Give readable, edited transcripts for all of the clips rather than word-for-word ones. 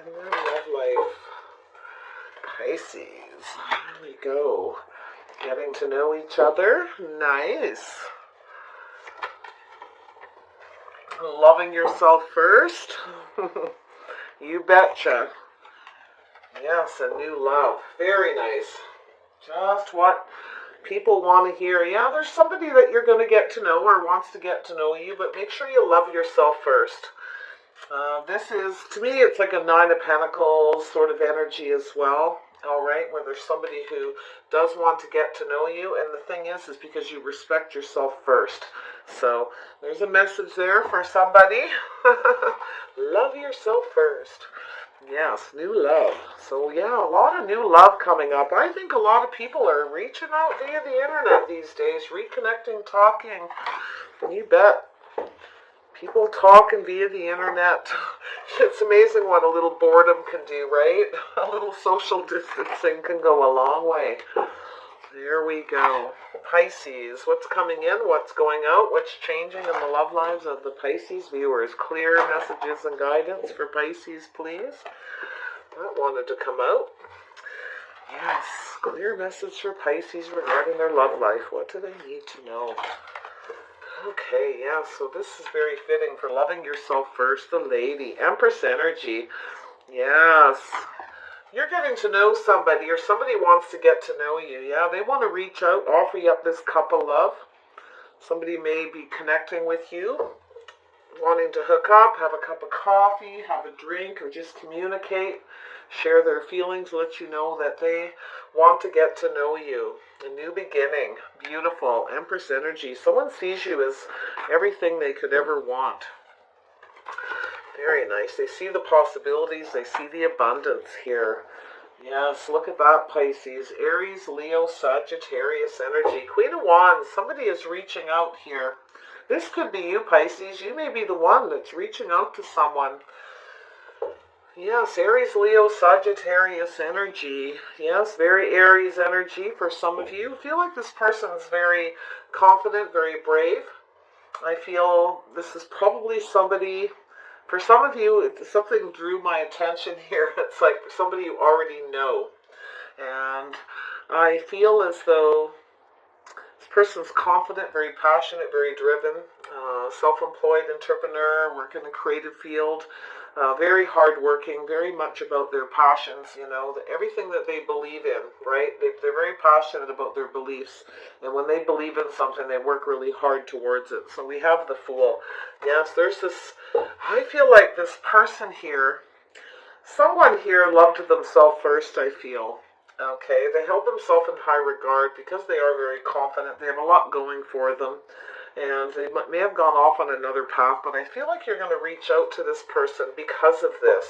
in their love life. Pisces, here we go. Getting to know each other. Nice. Loving yourself first. You betcha. Yes, a new love. Very nice. Just what people want to hear. Yeah, there's somebody that you're going to get to know or wants to get to know you, but make sure you love yourself first. This is, to me, it's like a Nine of Pentacles sort of energy as well. All right, where there's somebody who does want to get to know you, and the thing is because you respect yourself first. So there's a message there for somebody. Love yourself first. Yes, new love. So yeah, a lot of new love coming up. I think a lot of people are reaching out via the internet these days, reconnecting, talking. You bet. People talking via the internet. It's amazing what a little boredom can do, right? A little social distancing can go a long way. There we go. Pisces, what's coming in, what's going out, what's changing in the love lives of the Pisces viewers. Clear messages and guidance for Pisces, please. That wanted to come out. Yes, clear message for Pisces regarding their love life. What do they need to know? Okay, yeah, so this is very fitting for loving yourself first. The Lady, Empress energy. Yes. You're getting to know somebody, or somebody wants to get to know you. Yeah, they want to reach out, offer you up this cup of love. Somebody may be connecting with you, wanting to hook up, have a cup of coffee, have a drink, or just communicate, share their feelings, let you know that they want to get to know you. A new beginning. Beautiful. Empress energy. Someone sees you as everything they could ever want. Very nice. They see the possibilities. They see the abundance here. Yes, look at that, Pisces. Aries, Leo, Sagittarius energy. Queen of Wands. Somebody is reaching out here. This could be you, Pisces. You may be the one that's reaching out to someone. Yes, Aries, Leo, Sagittarius energy. Yes, very Aries energy for some of you. I feel like this person is very confident, very brave. I feel this is probably somebody, for some of you, something drew my attention here. It's like somebody you already know. And I feel as though this person's confident, very passionate, very driven, self-employed entrepreneur, work in a creative field, very hardworking, very much about their passions, you know, everything that they believe in, right? They're very passionate about their beliefs, and when they believe in something, they work really hard towards it. So we have the Fool. Yes, there's this, I feel like this person here, someone here loved themselves first, I feel. Okay, they held themselves in high regard because they are very confident. They have a lot going for them, and they may have gone off on another path, but I feel like you're going to reach out to this person because of this.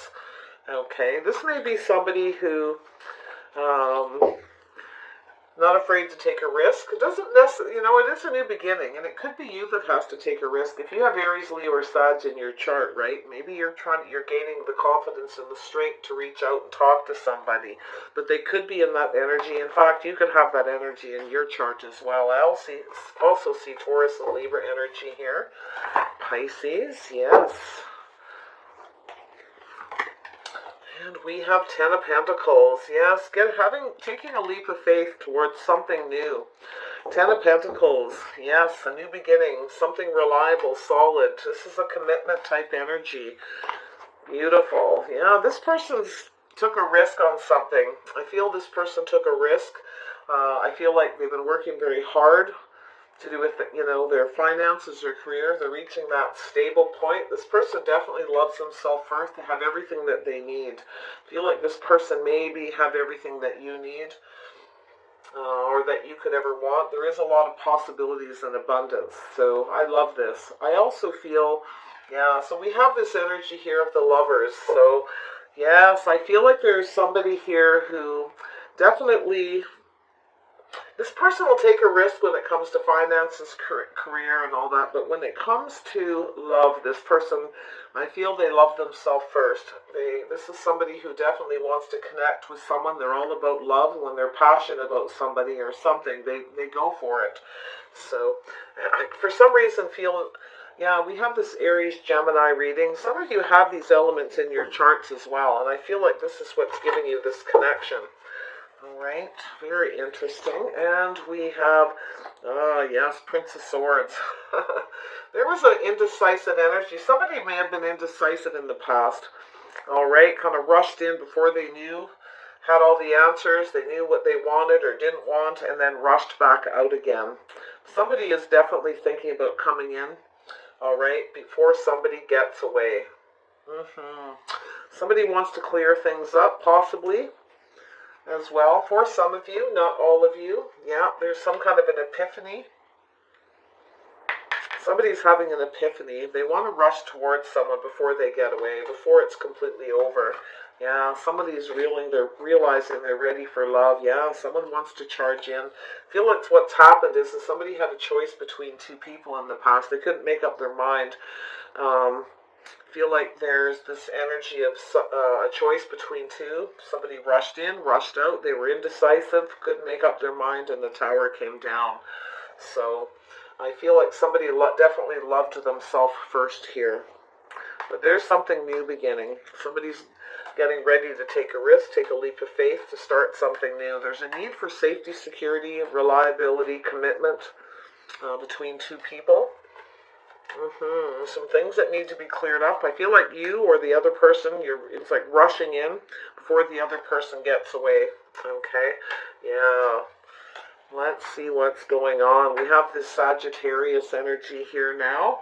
Okay, this may be somebody who not afraid to take a risk. It doesn't necessarily, you know, it is a new beginning, and it could be you that has to take a risk. If you have Aries, Leo, or Sag in your chart, right, maybe you're gaining the confidence and the strength to reach out and talk to somebody, but they could be in that energy. In fact, you could have that energy in your chart as well. I also see Taurus and Libra energy here. Pisces, yes. And we have Ten of Pentacles. Yes, taking a leap of faith towards something new. Ten of Pentacles. Yes, a new beginning, something reliable, solid. This is a commitment type energy. Beautiful. Yeah, this person's took a risk on something. I feel this person took a risk. I feel like they've been working very hard to do with, you know, their finances, their career. They're reaching that stable point. This person definitely loves themselves first. They have everything that they need. I feel like this person maybe have everything that you need, or that you could ever want. There is a lot of possibilities and abundance. So I love this. I also feel, yeah, so we have this energy here of the Lovers. So yes, I feel like there's somebody here who definitely, this person will take a risk when it comes to finances, career, and all that, but when it comes to love, this person, I feel they love themselves first. This is somebody who definitely wants to connect with someone. They're all about love. When they're passionate about somebody or something, they go for it. So I, for some reason, feel Yeah, we have this Aries Gemini reading. Some of you have these elements in your charts as well, and I feel like this is what's giving you this connection. All right, very interesting. And we have, yes, Prince of Swords. There was an indecisive energy. Somebody may have been indecisive in the past. All right, kind of rushed in before they knew, had all the answers, they knew what they wanted or didn't want, and then rushed back out again. Somebody is definitely thinking about coming in, all right, before somebody gets away. Somebody wants to clear things up, possibly, as well. For some of you, not all of you. Yeah, there's some kind of an epiphany. Somebody's having an epiphany. They want to rush towards someone before they get away, before it's completely over. Yeah, somebody's realizing they're ready for love. Yeah, someone wants to charge in. I feel like what's happened is that somebody had a choice between two people in the past. They couldn't make up their mind. Feel like there's this energy of a choice between two. Somebody rushed in, rushed out. They were indecisive, couldn't make up their mind, and the tower came down. So I feel like somebody definitely loved themselves first here. But there's something new beginning. Somebody's getting ready to take a risk, take a leap of faith to start something new. There's a need for safety, security, reliability, commitment between two people. Some things that need to be cleared up. I feel like you or the other person, it's like rushing in before the other person gets away. Okay, yeah. Let's see what's going on. We have this Sagittarius energy here now.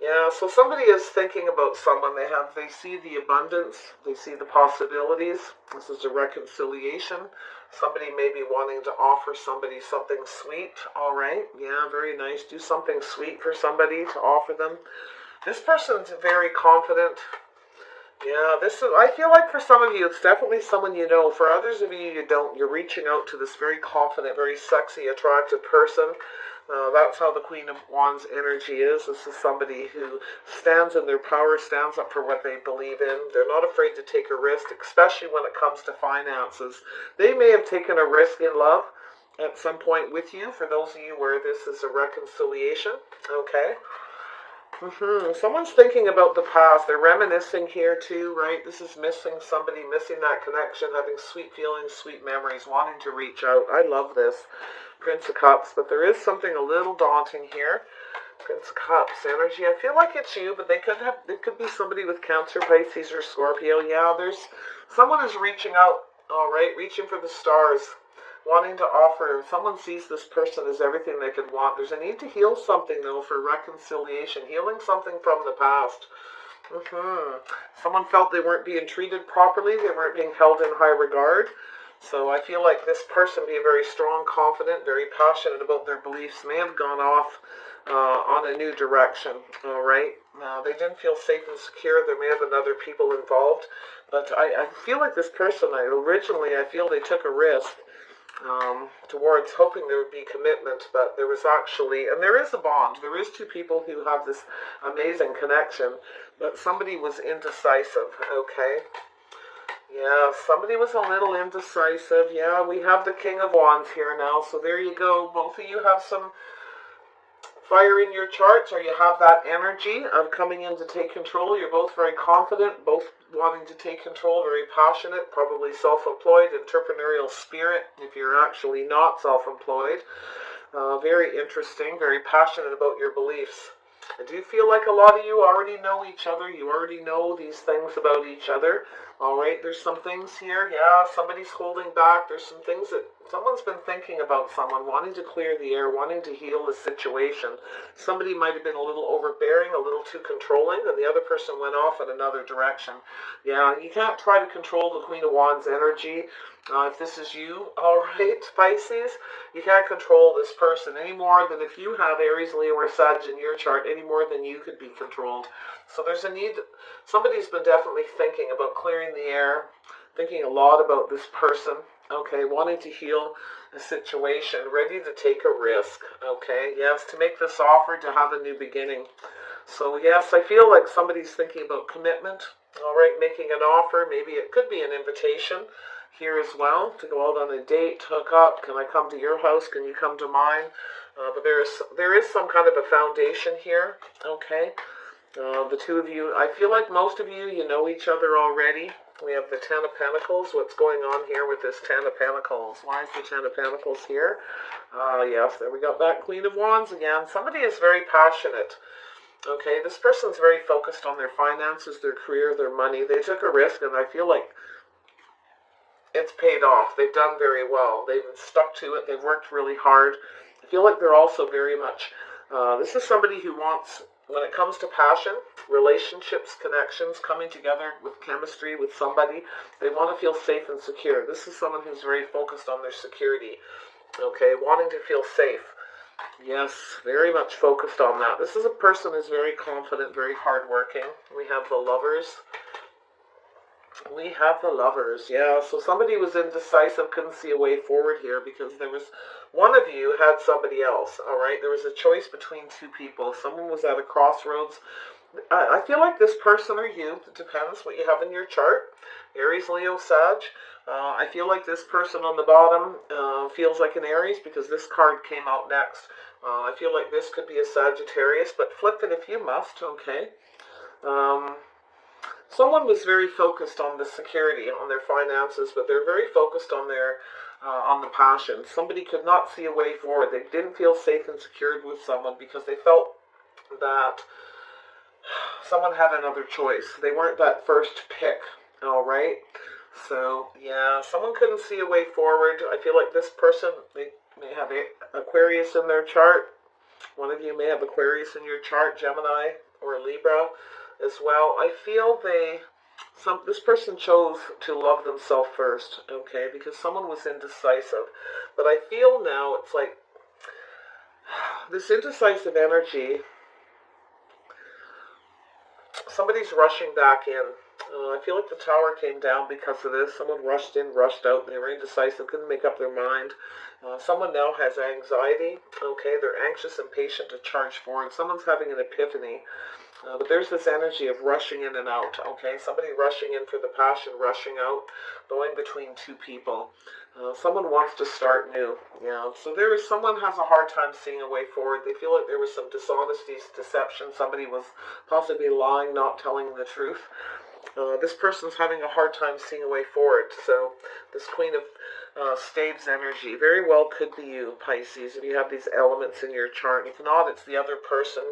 Yeah, so somebody is thinking about someone. They see the abundance. They see the possibilities. This is a reconciliation. Somebody may be wanting to offer somebody something sweet. All right, yeah, very nice. Do something sweet for somebody to offer them. This person's very confident. Yeah, I feel like for some of you, it's definitely someone you know. For others of you, you don't. You're reaching out to this very confident, very sexy, attractive person. That's how the Queen of Wands energy is. This is somebody who stands in their power, stands up for what they believe in. They're not afraid to take a risk, especially when it comes to finances. They may have taken a risk in love at some point with you, for those of you where this is a reconciliation. Okay. Someone's thinking about the past. They're reminiscing here too, right? This is missing somebody, missing that connection, having sweet feelings, sweet memories, wanting to reach out. I love this. Prince of Cups, but there is something a little daunting here. Prince of Cups energy. I feel like it's you, but it could be somebody with Cancer, Pisces, or Scorpio. Yeah, someone is reaching out, all right, reaching for the stars, wanting to offer. Someone sees this person as everything they could want. There's a need to heal something, though, for reconciliation, healing something from the past. Someone felt they weren't being treated properly. They weren't being held in high regard. So I feel like this person, being very strong, confident, very passionate about their beliefs, may have gone off on a new direction. All right. They didn't feel safe and secure. There may have been other people involved. But I feel like this person, I feel they took a risk towards hoping there would be commitment, but there was actually, and there is a bond. There is two people who have this amazing connection, but somebody was indecisive. Okay. Yeah, somebody was a little indecisive. Yeah, we have the King of Wands here now, so there you go. Both of you have some fire in your charts, or you have that energy of coming in to take control. You're both very confident, both wanting to take control, very passionate, probably self-employed, entrepreneurial spirit if you're actually not self-employed. Very interesting, very passionate about your beliefs. I do feel like a lot of you already know each other. You already know these things about each other. All right, there's some things here. Yeah, somebody's holding back. There's some things that someone's been thinking about, someone wanting to clear the air, wanting to heal the situation. Somebody might have been a little overbearing, a little too controlling, and the other person went off in another direction. Yeah, you can't try to control the Queen of Wands energy. If this is you, all right, Pisces, you can't control this person any more than if you have Aries, Leo, or Sag in your chart, any more than you could be controlled. So there's a need. Somebody's been definitely thinking about clearing the air, thinking a lot about this person, okay, wanting to heal the situation, ready to take a risk, okay, yes, to make this offer, to have a new beginning. So yes, I feel like somebody's thinking about commitment, all right, making an offer. Maybe it could be an invitation here as well, to go out on a date, hook up. Can I come to your house? Can you come to mine? But there is some kind of a foundation here, okay? The two of you, I feel like most of you, you know each other already. We have the Ten of Pentacles. What's going on here with this Ten of Pentacles? Why is the Ten of Pentacles here? Yes, there we got that Queen of Wands again. Somebody is very passionate. Okay, this person's very focused on their finances, their career, their money. They took a risk, and I feel like it's paid off. They've done very well. They've stuck to it. They've worked really hard. I feel like they're also very much, this is somebody who wants, when it comes to passion, relationships, connections, coming together with chemistry with somebody, they want to feel safe and secure. This is someone who's very focused on their security, okay, wanting to feel safe. Yes, very much focused on that. This is a person who's very confident, very hardworking. We have the Lovers. We have the Lovers, yeah. So somebody was indecisive, couldn't see a way forward here because there was, one of you had somebody else, all right? There was a choice between two people. Someone was at a crossroads. I feel like this person or you, it depends what you have in your chart, Aries, Leo, Sag. I feel like this person on the bottom feels like an Aries because this card came out next. I feel like this could be a Sagittarius, but flip it if you must, okay? Someone was very focused on the security, on their finances, but they're very focused on their, on the passion. Somebody could not see a way forward. They didn't feel safe and secured with someone because they felt that someone had another choice. They weren't that first pick, all right? So, yeah, someone couldn't see a way forward. I feel like this person, they may have Aquarius in their chart. One of you may have Aquarius in your chart, Gemini or Libra as well. I feel this person chose to love themselves first, okay, because someone was indecisive. But I feel now it's like this indecisive energy, somebody's rushing back in. I feel like the Tower came down because of this. Someone rushed in, rushed out. They were indecisive, couldn't make up their mind. Someone now has anxiety. Okay, they're anxious, impatient to charge forward. Someone's having an epiphany. But there's this energy of rushing in and out, okay? Somebody rushing in for the passion, rushing out, going between two people. Someone wants to start new, yeah. So someone has a hard time seeing a way forward. They feel like there was some dishonesty, deception. Somebody was possibly lying, not telling the truth. This person's having a hard time seeing a way forward. So this Queen of Staves energy very well could be you, Pisces, if you have these elements in your chart. If not, it's the other person.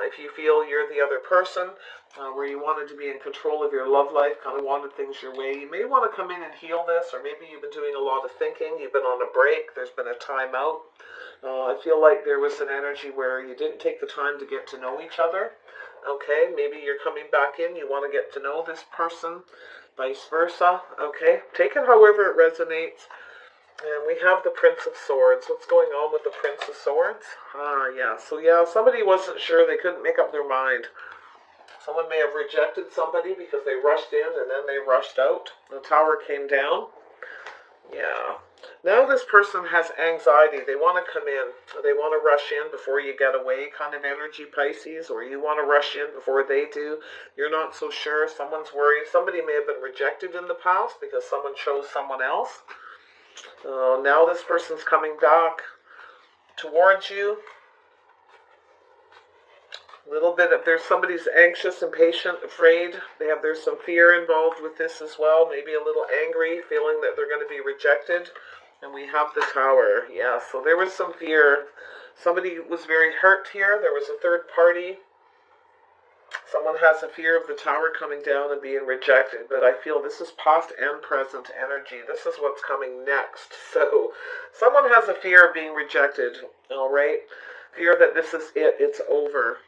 If you feel you're the other person, where you wanted to be in control of your love life, kind of wanted things your way, you may want to come in and heal this, or maybe you've been doing a lot of thinking, you've been on a break, there's been a time out. I feel like there was an energy where you didn't take the time to get to know each other. Okay, maybe you're coming back in, you want to get to know this person, vice versa. Okay, take it however it resonates. And we have the Prince of Swords. What's going on with the Prince of Swords? Yeah, so yeah, somebody wasn't sure, they couldn't make up their mind. Someone may have rejected somebody because they rushed in and then they rushed out. The Tower came down. Yeah. Now this person has anxiety. They want to come in. They want to rush in before you get away kind of energy, Pisces. Or you want to rush in before they do. You're not so sure. Someone's worried. Somebody may have been rejected in the past because someone chose someone else. Now this person's coming back towards you. A little bit of, somebody's anxious, impatient, afraid. There's some fear involved with this as well. Maybe a little angry, feeling that they're going to be rejected. And we have the Tower. Yeah, so there was some fear. Somebody was very hurt here. There was a third party. Someone has a fear of the Tower coming down and being rejected. But I feel this is past and present energy. This is what's coming next. So someone has a fear of being rejected. All right? Fear that this is it. It's over.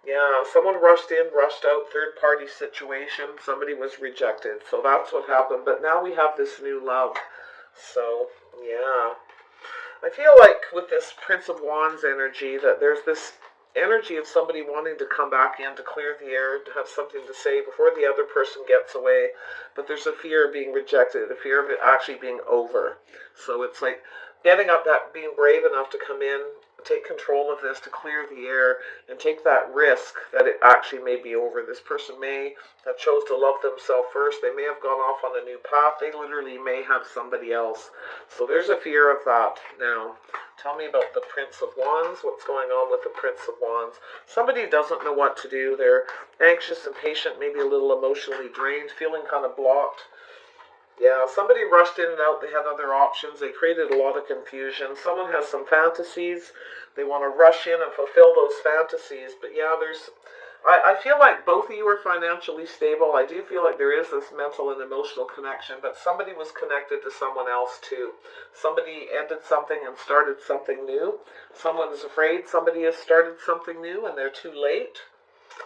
Yeah, someone rushed in, rushed out, third-party situation. Somebody was rejected. So that's what happened. But now we have this new love. So, yeah. I feel like with this Prince of Wands energy that there's this energy of somebody wanting to come back in to clear the air, to have something to say before the other person gets away. But there's a fear of being rejected, a fear of it actually being over. So it's like getting up, that being brave enough to come in, take control of this, to clear the air and take that risk that it actually may be over. This person may have chose to love themselves first. They may have gone off on a new path. They literally may have somebody else. So there's a fear of that. Now, tell me about the Prince of Wands. What's going on with the Prince of Wands? Somebody doesn't know what to do. They're anxious, impatient, maybe a little emotionally drained, feeling kind of blocked. Yeah, somebody rushed in and out. They had other options. They created a lot of confusion. Someone has some fantasies. They want to rush in and fulfill those fantasies. But yeah, I feel like both of you are financially stable. I do feel like there is this mental and emotional connection, but somebody was connected to someone else too. Somebody ended something and started something new. Someone is afraid somebody has started something new and they're too late.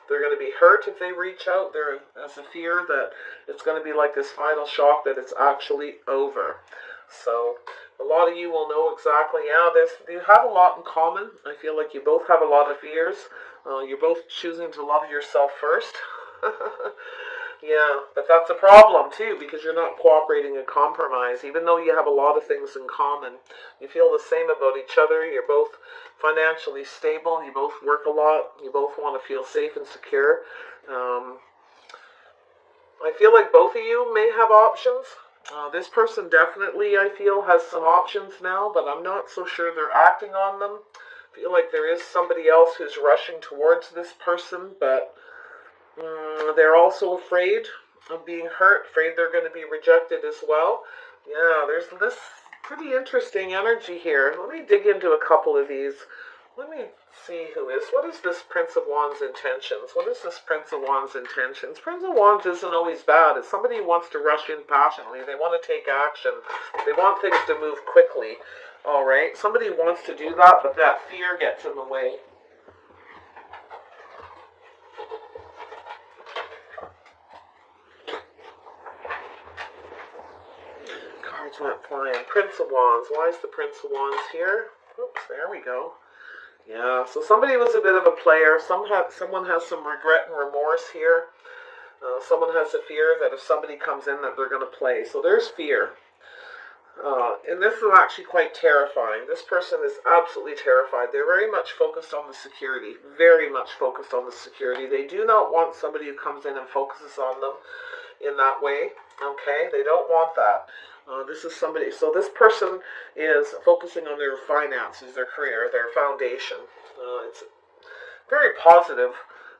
They're going to be hurt if they reach out. There's a fear that it's going to be like this final shock that it's actually over. So a lot of you will know exactly, you have a lot in common. I feel like you both have a lot of fears. You're both choosing to love yourself first. Yeah, but that's a problem too, because you're not cooperating and compromise. Even though you have a lot of things in common, you feel the same about each other. You're both financially stable. You both work a lot. You both want to feel safe and secure. I feel like both of you may have options. This person definitely, I feel, has some options now, but I'm not so sure they're acting on them. I feel like there is somebody else who's rushing towards this person, but they're also afraid of being hurt, afraid they're going to be rejected as well. Yeah, there's this pretty interesting energy here. Let me dig into a couple of these. Let me see what is this Prince of Wands intentions? What is this Prince of Wands intentions? Prince of Wands isn't always bad. It's somebody who wants to rush in passionately. They want to take action. They want things to move quickly. All right, somebody wants to do that, but that fear gets in the way. Cards not flying. Prince of Wands. Why is the Prince of Wands here? Oops, there we go. Yeah, so somebody was a bit of a player. Someone has some regret and remorse here. Someone has a fear that if somebody comes in that they're going to play. So there's fear. And this is actually quite terrifying. This person is absolutely terrified. They're very much focused on the security. Very much focused on the security. They do not want somebody who comes in and focuses on them in that way. Okay? They don't want that. This is somebody, so this person is focusing on their finances, their career, their foundation. It's very positive.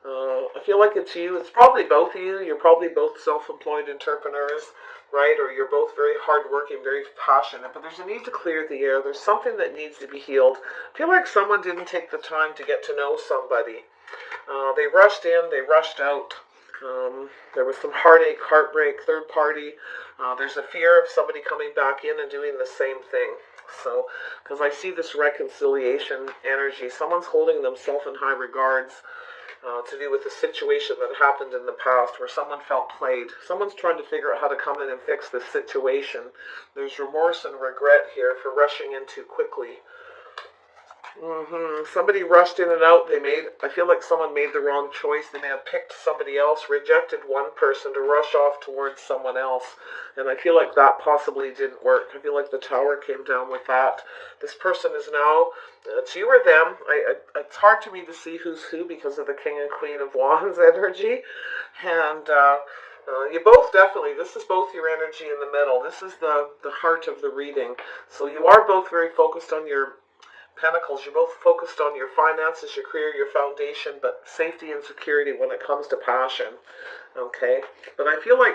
I feel like it's you. It's probably both of you. You're probably both self-employed entrepreneurs, right? Or you're both very hardworking, very passionate. But there's a need to clear the air. There's something that needs to be healed. I feel like someone didn't take the time to get to know somebody. They rushed in, they rushed out. There was some heartache, heartbreak, third party. There's a fear of somebody coming back in and doing the same thing. So, because I see this reconciliation energy, someone's holding themselves in high regards to do with a situation that happened in the past where someone felt played. Someone's trying to figure out how to come in and fix this situation. There's remorse and regret here for rushing in too quickly. Somebody rushed in and out. I feel like someone made the wrong choice. They may have picked somebody else, rejected one person to rush off towards someone else. And I feel like that possibly didn't work. I feel like the tower came down with that. This person is now, it's you or them. It's hard to me to see who's who because of the King and Queen of Wands energy. And you both definitely, this is both your energy in the middle. This is the heart of the reading. So you are both very focused on your Pentacles. You're both focused on your finances, your career, your foundation, but safety and security when it comes to passion. Okay? But I feel like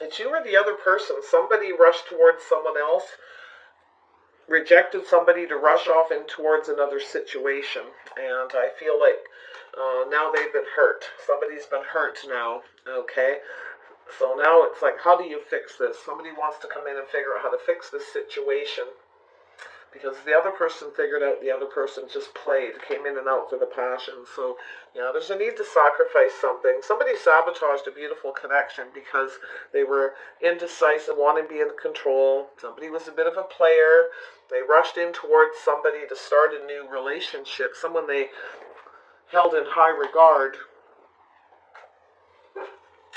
it's you or the other person. Somebody rushed towards someone else, rejected somebody to rush off in towards another situation. And I feel like now they've been hurt. Somebody's been hurt now. Okay? So now it's like, how do you fix this? Somebody wants to come in and figure out how to fix this situation. Because the other person figured out the other person just played, came in and out for the passion. So, there's a need to sacrifice something. Somebody sabotaged a beautiful connection because they were indecisive, wanting to be in control. Somebody was a bit of a player. They rushed in towards somebody to start a new relationship, someone they held in high regard,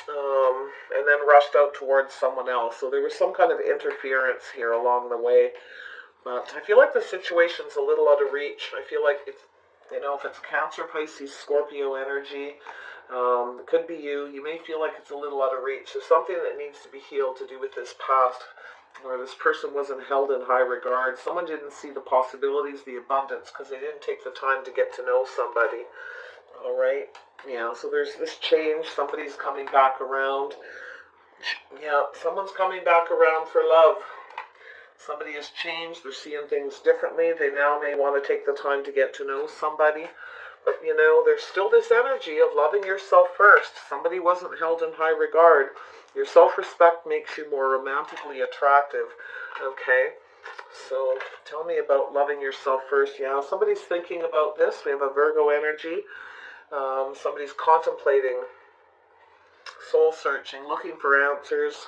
and then rushed out towards someone else. So there was some kind of interference here along the way. But I feel like the situation's a little out of reach. I feel like it's, if it's Cancer, Pisces, Scorpio energy, it could be you. You may feel like it's a little out of reach. There's something that needs to be healed to do with this past, where this person wasn't held in high regard. Someone didn't see the possibilities, the abundance, because they didn't take the time to get to know somebody. All right? Yeah, so there's this change. Somebody's coming back around. Yeah, someone's coming back around for love. Somebody has changed. They're seeing things differently. They now may want to take the time to get to know somebody. But, there's still this energy of loving yourself first. Somebody wasn't held in high regard. Your self-respect makes you more romantically attractive. Okay? So, tell me about loving yourself first. Yeah, somebody's thinking about this. We have a Virgo energy. Somebody's contemplating, soul-searching, looking for answers,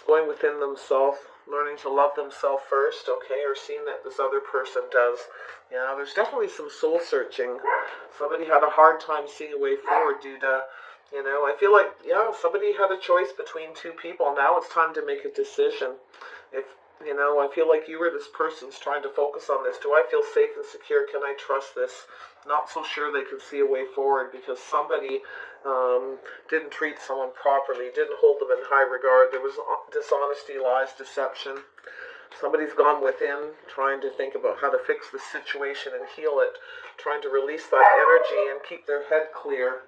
going within themselves, learning to love themselves first, okay, or seeing that this other person does. Yeah, there's definitely some soul searching. Somebody had a hard time seeing a way forward due to, I feel like, somebody had a choice between two people. Now it's time to make a decision. If, I feel like you or this person's trying to focus on this. Do I feel safe and secure? Can I trust this? Not so sure they can see a way forward because somebody didn't treat someone properly, didn't hold them in high regard. There was dishonesty, lies, deception. Somebody's gone within, trying to think about how to fix the situation and heal it, trying to release that energy and keep their head clear.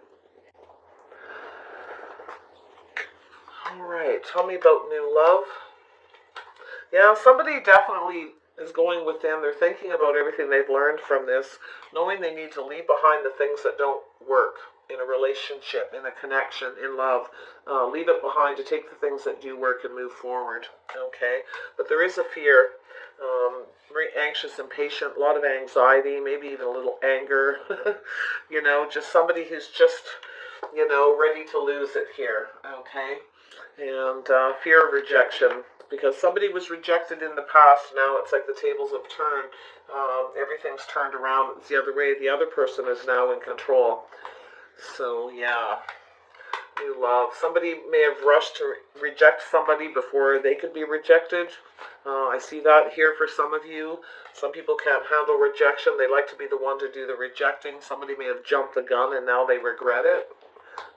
All right, tell me about new love. Yeah, somebody definitely is going within. They're thinking about everything they've learned from this, knowing they need to leave behind the things that don't work in a relationship, in a connection, in love. Leave it behind to take the things that do work and move forward. Okay? But there is a fear. Very anxious, impatient, a lot of anxiety, maybe even a little anger. Just somebody who's just, ready to lose it here. Okay? And fear of rejection. Because somebody was rejected in the past, now it's like the tables have turned. Everything's turned around. It's the other way. The other person is now in control. So, yeah. New love. Somebody may have rushed to reject somebody before they could be rejected. I see that here for some of you. Some people can't handle rejection. They like to be the one to do the rejecting. Somebody may have jumped the gun and now they regret it.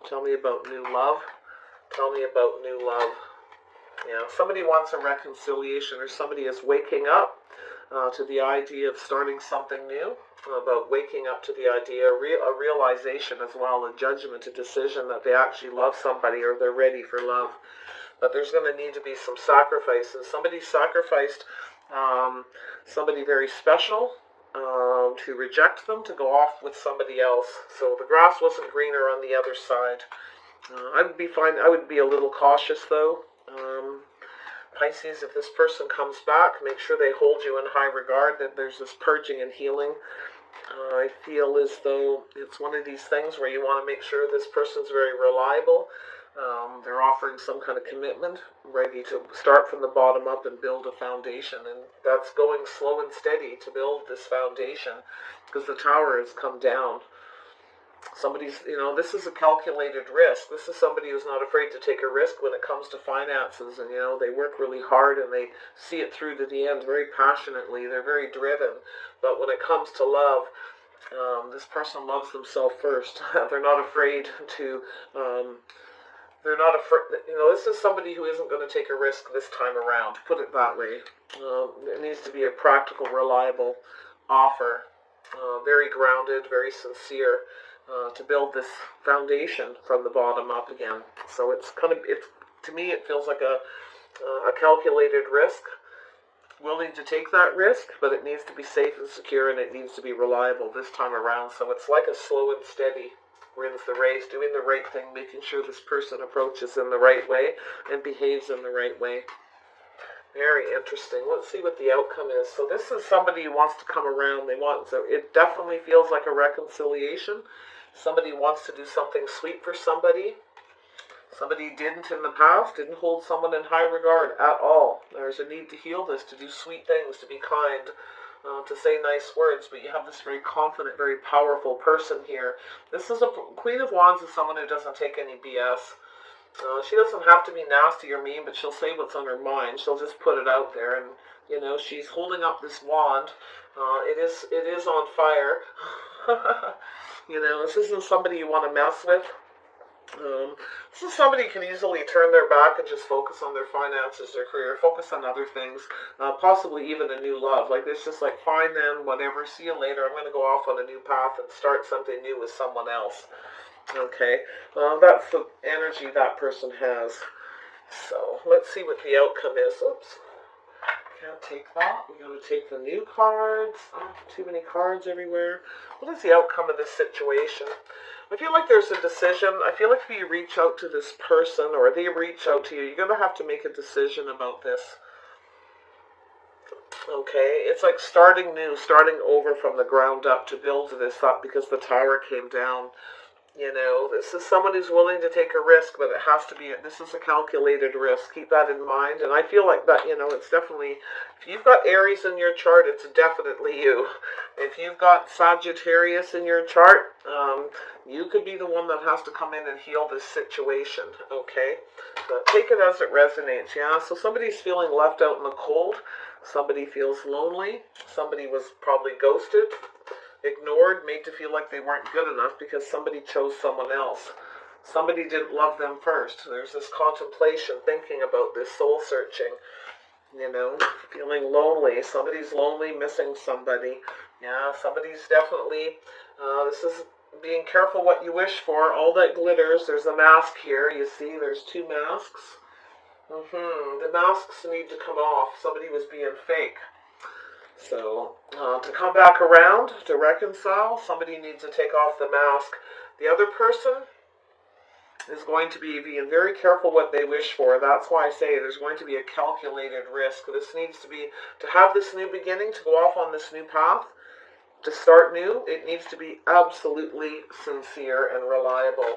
Tell me about new love. Tell me about new love. Yeah, somebody wants a reconciliation, or somebody is waking up to the idea of starting something new, about waking up to the idea, a realization as well, a judgment, a decision that they actually love somebody or they're ready for love. But there's going to need to be some sacrifice, and somebody sacrificed somebody very special to reject them, to go off with somebody else. So the grass wasn't greener on the other side. I would be fine. I would be a little cautious though. Pisces, if this person comes back, make sure they hold you in high regard, that there's this purging and healing. I feel as though it's one of these things where you want to make sure this person's very reliable. They're offering some kind of commitment, ready to start from the bottom up and build a foundation. And that's going slow and steady to build this foundation because the tower has come down. Somebody's, this is a calculated risk. This is somebody who's not afraid to take a risk when it comes to finances. And, they work really hard and they see it through to the end very passionately. They're very driven. But when it comes to love, this person loves themselves first. They're not afraid to, this is somebody who isn't going to take a risk this time around, put it that way. It needs to be a practical, reliable offer. Very grounded, very sincere. To build this foundation from the bottom up again. So to me, it feels like a calculated risk, willing to take that risk, but it needs to be safe and secure, and it needs to be reliable this time around. So it's like a slow and steady wins the race, doing the right thing, making sure this person approaches in the right way and behaves in the right way. Very interesting. Let's see what the outcome is. So this is somebody who wants to come around. So it definitely feels like a reconciliation. Somebody wants to do something sweet for somebody. Somebody didn't in the past, didn't hold someone in high regard at all. There's a need to heal this, to do sweet things, to be kind, to say nice words. But you have this very confident, very powerful person here. This is a Queen of Wands is someone who doesn't take any BS. She doesn't have to be nasty or mean, but she'll say what's on her mind. She'll just put it out there, and You know, she's holding up this wand. It is on fire. You know, this isn't somebody you want to mess with. This is somebody who can easily turn their back and just focus on their finances, their career, focus on other things, possibly even a new love. Like, it's just like, fine then, whatever, see you later. I'm going to go off on a new path and start something new with someone else. Okay, that's the energy that person has. So let's see what the outcome is. Oops. Can't take that. We got to take the new cards. Oh, too many cards everywhere. What is the outcome of this situation? I feel like there's a decision. I feel like if you reach out to this person or they reach out to you, you're going to have to make a decision about this. Okay, it's like starting new, starting over from the ground up to build this up because the tower came down. You know, this is someone who's willing to take a risk, but it has to be, this is a calculated risk. Keep that in mind. And I feel like that, you know, it's definitely, if you've got Aries in your chart, it's definitely you. If you've got Sagittarius in your chart, you could be the one that has to come in and heal this situation, okay? But take it as it resonates, yeah? So somebody's feeling left out in the cold. Somebody feels lonely. Somebody was probably ghosted, ignored, made to feel like they weren't good enough because somebody chose someone else. Somebody didn't love them first. There's this contemplation, thinking about this, soul searching, you know, feeling lonely. Somebody's lonely, missing somebody. Yeah, somebody's definitely, this is being careful what you wish for. All that glitters. There's a mask here. You see, there's two masks. The masks need to come off. Somebody was being fake. So, to come back around, to reconcile, somebody needs to take off the mask. The other person is going to be being very careful what they wish for. That's why I say there's going to be a calculated risk. This needs to be, to have this new beginning, to go off on this new path, to start new, it needs to be absolutely sincere and reliable.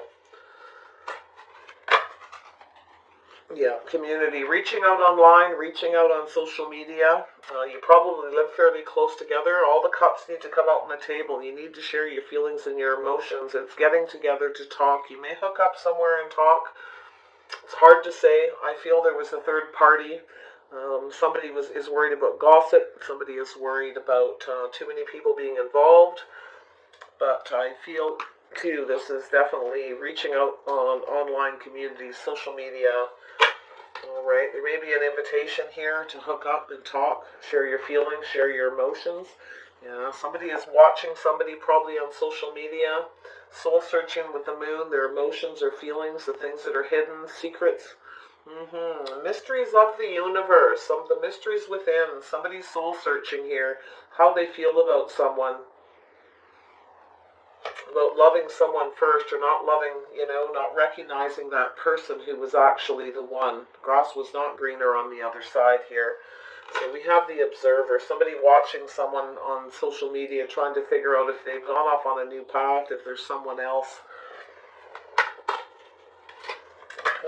Yeah, community. Reaching out online, reaching out on social media. You probably live fairly close together. All the cups need to come out on the table. You need to share your feelings and your emotions. It's getting together to talk. You may hook up somewhere and talk. It's hard to say. I feel there was a third party. Somebody is worried about gossip. Somebody is worried about too many people being involved. But I feel, too, this is definitely reaching out on online communities, social media. All right, there may be an invitation here to hook up and talk, share your feelings, share your emotions. Yeah, somebody is watching somebody probably on social media, soul searching with the moon, their emotions or feelings, the things that are hidden, secrets. Mysteries of the universe, some of the mysteries within. Somebody's soul searching here, how they feel about someone. About loving someone first, or not loving, you know, not recognizing that person who was actually the one. Grass was not greener on the other side here. So we have the observer, somebody watching someone on social media, trying to figure out if they've gone off on a new path, if there's someone else.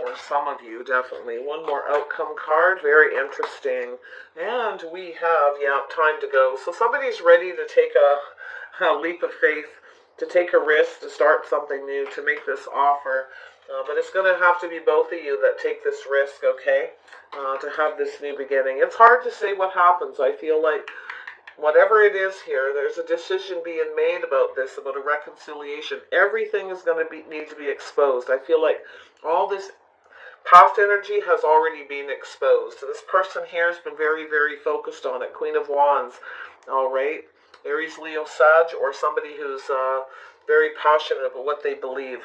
Or some of you, definitely. One more outcome card, very interesting. And we have, time to go. So somebody's ready to take a leap of faith, to take a risk, to start something new, to make this offer. But it's going to have to be both of you that take this risk, okay? To have this new beginning. It's hard to say what happens. I feel like whatever it is here, there's a decision being made about this, about a reconciliation. Everything is going to need to be exposed. I feel like all this past energy has already been exposed. So this person here has been very, very focused on it. Queen of Wands, all right? Aries, Leo, Sag, or somebody who's very passionate about what they believe.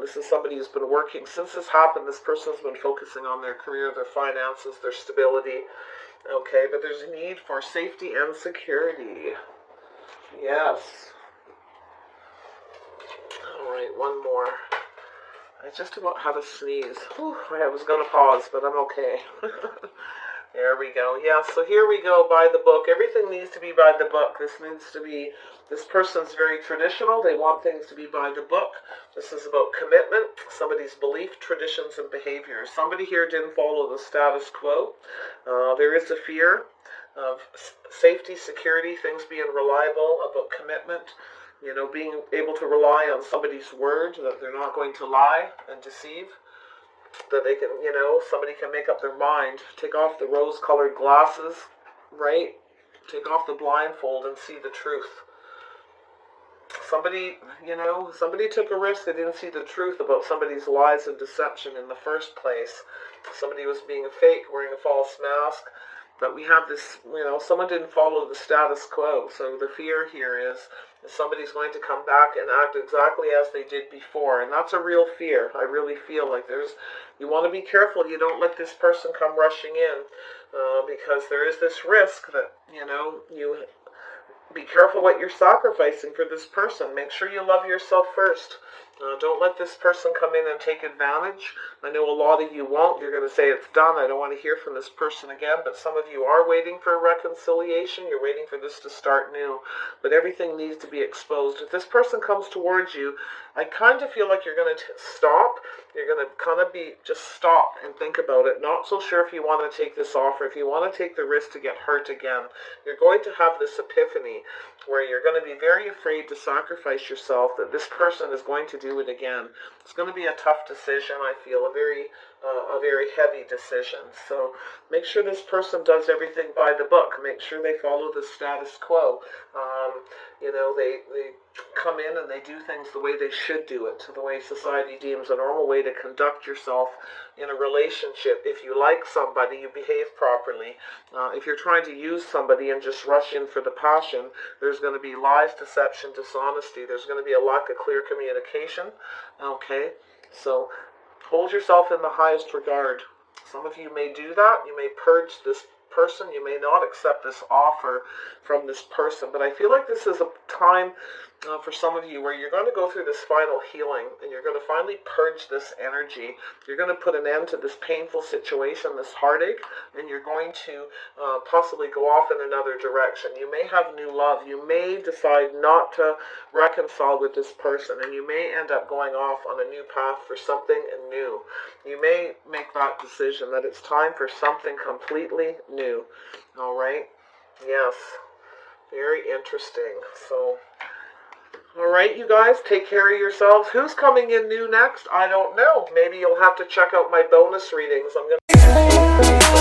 This is somebody who's been working. Since this happened, this person's been focusing on their career, their finances, their stability. Okay, but there's a need for safety and security. Yes. All right, one more. I just about had a sneeze. Whew, I was going to pause, but I'm okay. There we go. Yeah, so here we go, by the book. Everything needs to be by the book. This person's very traditional. They want things to be by the book. This is about commitment, somebody's belief, traditions, and behaviors. Somebody here didn't follow the status quo. There is a fear of safety, security, things being reliable, about commitment. You know, being able to rely on somebody's word, that they're not going to lie and deceive. That they can, you know, somebody can make up their mind, take off the rose-colored glasses, right? Take off the blindfold and see the truth. Somebody, somebody took a risk. They didn't see the truth about somebody's lies and deception in the first place. Somebody was being fake, wearing a false mask. But we have this, someone didn't follow the status quo. So the fear here is somebody's going to come back and act exactly as they did before. And that's a real fear. I really feel like you want to be careful. You don't let this person come rushing in because there is this risk that, you be careful what you're sacrificing for this person. Make sure you love yourself first. Don't let this person come in and take advantage. I know a lot of you won't. You're going to say it's done. I don't want to hear from this person again. But some of you are waiting for a reconciliation. You're waiting for this to start new. But everything needs to be exposed. If this person comes towards you, I kind of feel like you're going to stop. You're going to kind of just stop and think about it. Not so sure if you want to take this offer, if you want to take the risk to get hurt again. You're going to have this epiphany where you're going to be very afraid to sacrifice yourself, that this person is going to do it again. It's going to be a tough decision, I feel, a very heavy decision. So make sure this person does everything by the book. Make sure they follow the status quo. They come in and they do things the way they should do it, to the way society deems a normal way to conduct yourself in a relationship. If you like somebody, you behave properly. If you're trying to use somebody and just rush in for the passion, there's going to be lies, deception, dishonesty. There's going to be a lack of clear communication. Okay, so hold yourself in the highest regard. Some of you may do that. You may purge this person. You may not accept this offer from this person. But I feel like this is a time for some of you where you're going to go through this final healing and you're going to finally purge this energy. You're going to put an end to this painful situation, this heartache, and you're going to possibly go off in another direction. You may have new love. You may decide not to reconcile with this person, and you may end up going off on a new path for something new. You may make that decision that it's time for something completely new. All right? Yes. Very interesting. So, all right, you guys, take care of yourselves. Who's coming in new next? I don't know. Maybe you'll have to check out my bonus readings. I'm going to